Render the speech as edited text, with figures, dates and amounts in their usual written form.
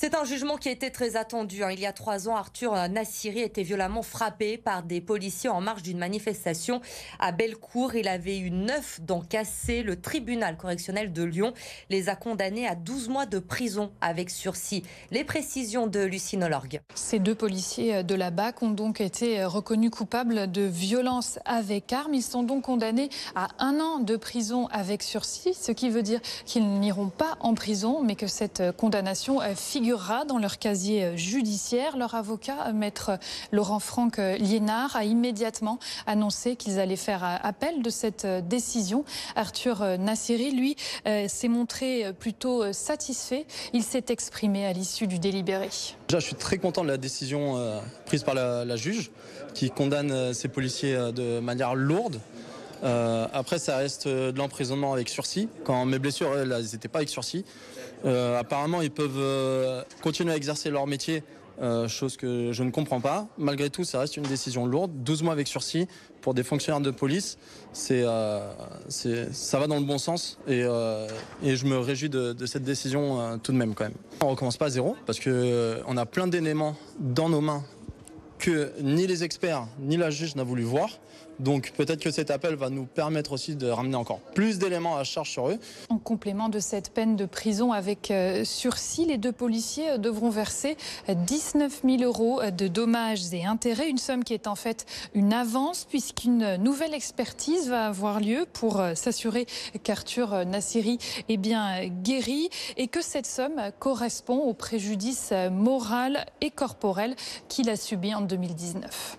C'est un jugement qui était très attendu. Il y a 3 ans, Arthur Nassiri était violemment frappé par des policiers en marge d'une manifestation à Bellecour. Il avait eu 9 dents cassées. Le tribunal correctionnel de Lyon les a condamnés à 12 mois de prison avec sursis. Les précisions de Lucine Olorgue. Ces 2 policiers de la BAC ont donc été reconnus coupables de violence avec arme. Ils sont donc condamnés à 1 an de prison avec sursis, ce qui veut dire qu'ils n'iront pas en prison, mais que cette condamnation figurera dans leur casier judiciaire. Leur avocat, maître Laurent-Franck Liénard, a immédiatement annoncé qu'ils allaient faire appel de cette décision. Arthur Nassiri, lui, s'est montré plutôt satisfait. Il s'est exprimé à l'issue du délibéré. Déjà, je suis très content de la décision prise par la juge qui condamne ces policiers de manière lourde. Après, ça reste de l'emprisonnement avec sursis. Quand mes blessures, elles n'étaient pas avec sursis. Apparemment, ils peuvent continuer à exercer leur métier, chose que je ne comprends pas. Malgré tout, ça reste une décision lourde. 12 mois avec sursis pour des fonctionnaires de police, ça va dans le bon sens et je me réjouis de cette décision tout de même quand même. On ne recommence pas à zéro parce qu'on a plein d'éléments dans nos mains que ni les experts ni la juge n'a voulu voir. Donc peut-être que cet appel va nous permettre aussi de ramener encore plus d'éléments à charge sur eux. En complément de cette peine de prison avec sursis, les 2 policiers devront verser 19 000 € de dommages et intérêts. Une somme qui est en fait une avance puisqu'une nouvelle expertise va avoir lieu pour s'assurer qu'Arthur Nassiri est bien guéri et que cette somme correspond au préjudice moral et corporel qu'il a subi en 2019.